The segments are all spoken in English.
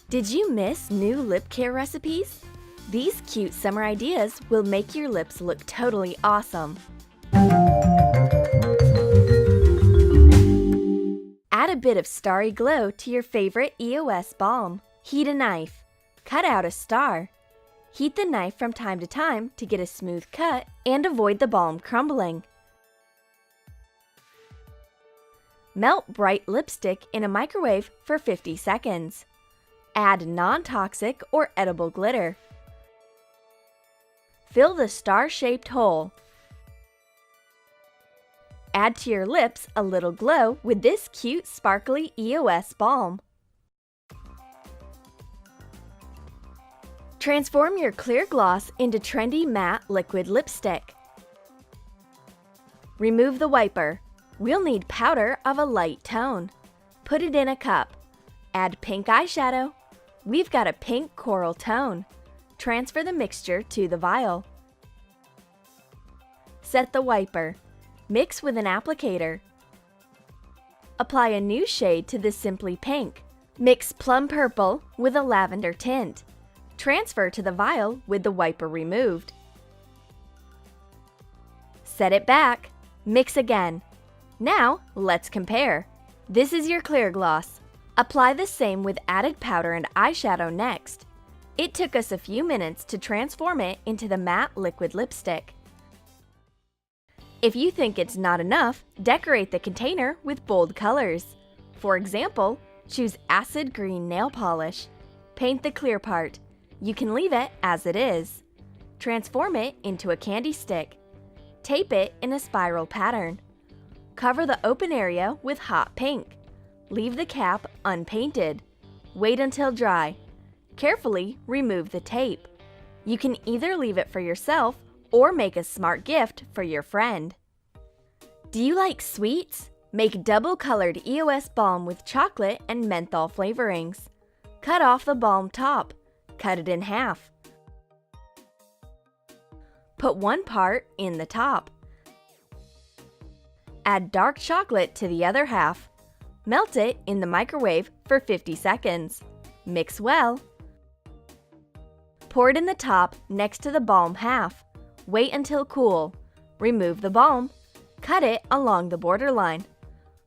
Did you miss new lip care recipes? These cute summer ideas will make your lips look totally awesome. Add a bit of starry glow to your favorite EOS balm. Heat a knife. Cut out a star. Heat the knife from time to time to get a smooth cut and avoid the balm crumbling. Melt bright lipstick in a microwave for 50 seconds. Add non-toxic or edible glitter. Fill the star-shaped hole. Add to your lips a little glow with this cute sparkly EOS balm. Transform your clear gloss into trendy matte liquid lipstick. Remove the wiper. We'll need powder of a light tone. Put it in a cup. Add pink eyeshadow. We've got a pink coral tone. Transfer the mixture to the vial. Set the wiper. Mix with an applicator. Apply a new shade to the Simply Pink. Mix plum purple with a lavender tint. Transfer to the vial with the wiper removed. Set it back. Mix again. Now, let's compare. This is your clear gloss. Apply the same with added powder and eyeshadow next. It took us a few minutes to transform it into the matte liquid lipstick. If you think it's not enough, decorate the container with bold colors. For example, choose acid green nail polish. Paint the clear part. You can leave it as it is. Transform it into a candy stick. Tape it in a spiral pattern. Cover the open area with hot pink. Leave the cap unpainted. Wait until dry. Carefully remove the tape. You can either leave it for yourself or make a smart gift for your friend. Do you like sweets? Make double-colored EOS balm with chocolate and menthol flavorings. Cut off the balm top. Cut it in half. Put one part in the top. Add dark chocolate to the other half. Melt it in the microwave for 50 seconds. Mix well. Pour it in the top next to the balm half. Wait until cool. Remove the balm. Cut it along the borderline.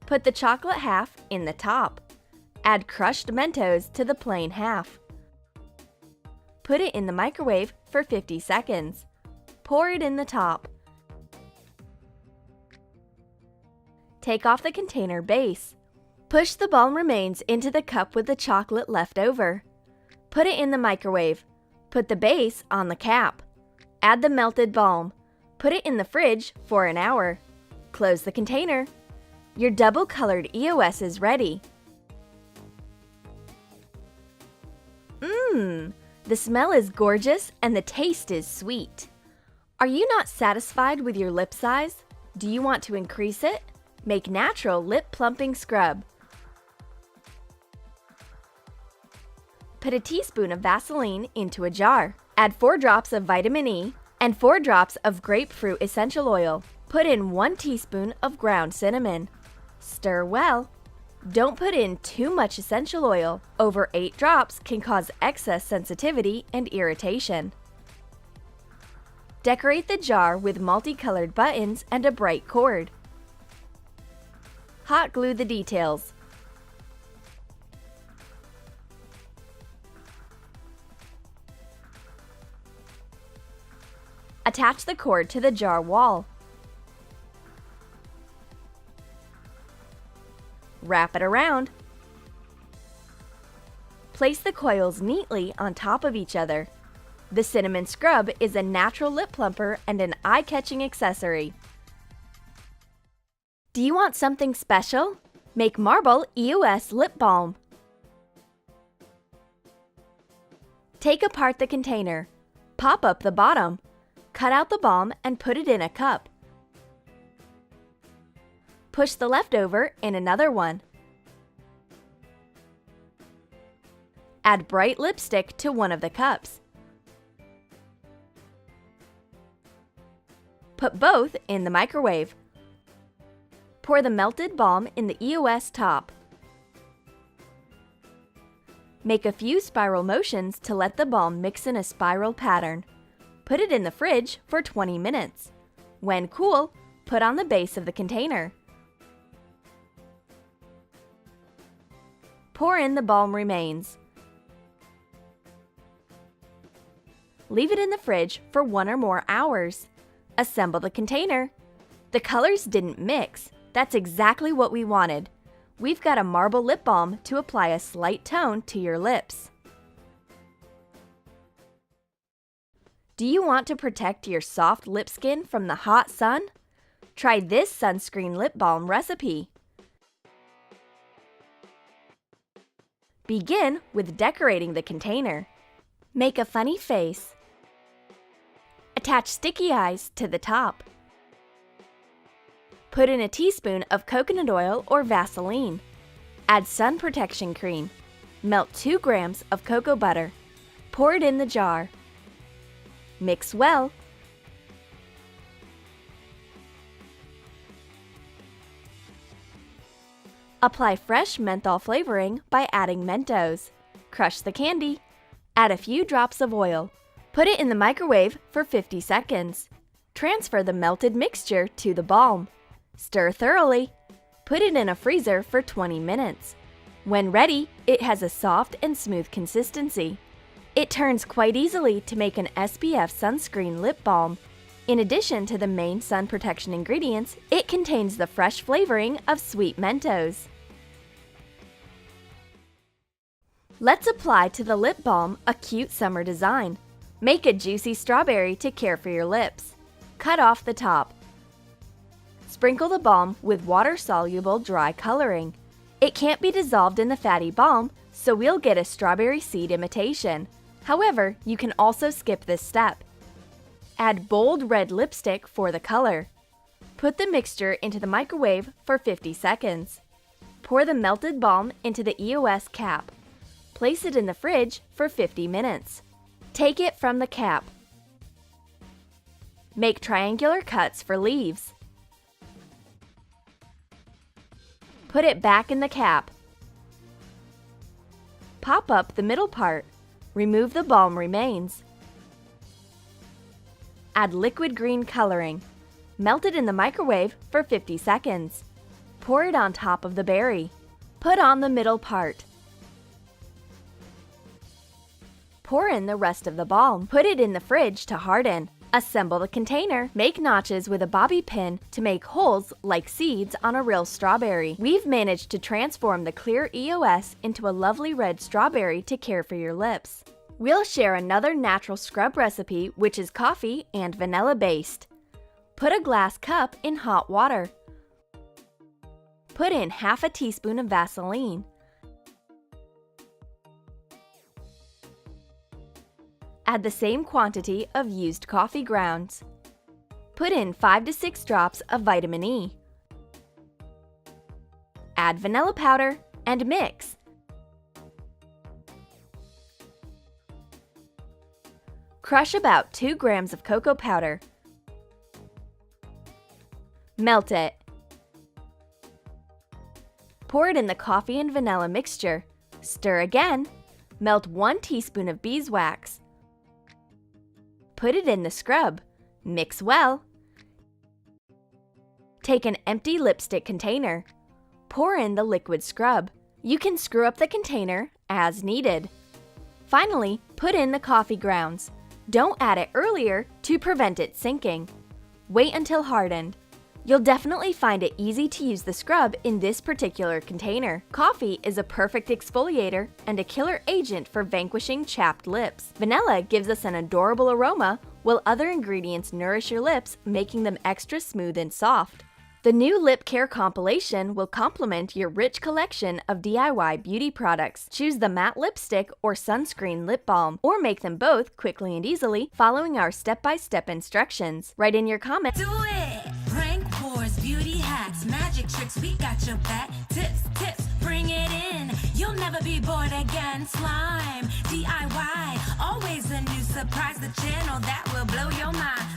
Put the chocolate half in the top. Add crushed Mentos to the plain half. Put it in the microwave for 50 seconds. Pour it in the top. Take off the container base. Push the balm remains into the cup with the chocolate left over. Put it in the microwave. Put the base on the cap. Add the melted balm. Put it in the fridge for an hour. Close the container. Your double-colored EOS is ready. The smell is gorgeous and the taste is sweet. Are you not satisfied with your lip size? Do you want to increase it? Make natural lip plumping scrub. Put a teaspoon of Vaseline into a jar. Add 4 drops of vitamin E and 4 drops of grapefruit essential oil. Put in 1 teaspoon of ground cinnamon. Stir well. Don't put in too much essential oil. Over 8 drops can cause excess sensitivity and irritation. Decorate the jar with multicolored buttons and a bright cord. Hot glue the details. Attach the cord to the jar wall. Wrap it around. Place the coils neatly on top of each other. The cinnamon scrub is a natural lip plumper and an eye-catching accessory. Do you want something special? Make marble EOS lip balm. Take apart the container. Pop up the bottom. Cut out the balm and put it in a cup. Push the leftover in another one. Add bright lipstick to one of the cups. Put both in the microwave. Pour the melted balm in the EOS top. Make a few spiral motions to let the balm mix in a spiral pattern. Put it in the fridge for 20 minutes. When cool, put on the base of the container. Pour in the balm remains. Leave it in the fridge for 1 or more hours. Assemble the container. The colors didn't mix. That's exactly what we wanted. We've got a marble lip balm to apply a slight tone to your lips. Do you want to protect your soft lip skin from the hot sun? Try this sunscreen lip balm recipe. Begin with decorating the container. Make a funny face. Attach sticky eyes to the top. Put in a teaspoon of coconut oil or Vaseline. Add sun protection cream. Melt 2 grams of cocoa butter. Pour it in the jar. Mix well. Apply fresh menthol flavoring by adding Mentos. Crush the candy. Add a few drops of oil. Put it in the microwave for 50 seconds. Transfer the melted mixture to the balm. Stir thoroughly. Put it in a freezer for 20 minutes. When ready, it has a soft and smooth consistency. It turns quite easily to make an SPF sunscreen lip balm. In addition to the main sun protection ingredients, it contains the fresh flavoring of sweet Mentos. Let's apply to the lip balm a cute summer design. Make a juicy strawberry to care for your lips. Cut off the top. Sprinkle the balm with water-soluble dry coloring. It can't be dissolved in the fatty balm, so we'll get a strawberry seed imitation. However, you can also skip this step. Add bold red lipstick for the color. Put the mixture into the microwave for 50 seconds. Pour the melted balm into the EOS cap. Place it in the fridge for 50 minutes. Take it from the cap. Make triangular cuts for leaves. Put it back in the cap. Pop up the middle part. Remove the balm remains. Add liquid green coloring. Melt it in the microwave for 50 seconds. Pour it on top of the berry. Put on the middle part. Pour in the rest of the balm. Put it in the fridge to harden. Assemble the container. Make notches with a bobby pin to make holes like seeds on a real strawberry. We've managed to transform the clear EOS into a lovely red strawberry to care for your lips. We'll share another natural scrub recipe which is coffee and vanilla based. Put a glass cup in hot water. Put in half a teaspoon of Vaseline. Add the same quantity of used coffee grounds. Put in 5 to 6 drops of vitamin E. Add vanilla powder and mix. Crush about 2 grams of cocoa powder. Melt it. Pour it in the coffee and vanilla mixture. Stir again. Melt 1 teaspoon of beeswax. Put it in the scrub. Mix well. Take an empty lipstick container. Pour in the liquid scrub. You can screw up the container as needed. Finally, put in the coffee grounds. Don't add it earlier to prevent it sinking. Wait until hardened. You'll definitely find it easy to use the scrub in this particular container. Coffee is a perfect exfoliator and a killer agent for vanquishing chapped lips. Vanilla gives us an adorable aroma, while other ingredients nourish your lips, making them extra smooth and soft. The new lip care compilation will complement your rich collection of DIY beauty products. Choose the matte lipstick or sunscreen lip balm, or make them both quickly and easily following our step-by-step instructions. Write in your comments. Do it! Prank wars, beauty hacks, magic tricks, we got your back. Tips, bring it in. You'll never be bored again. Slime, DIY, always a new surprise. The channel that will blow your mind.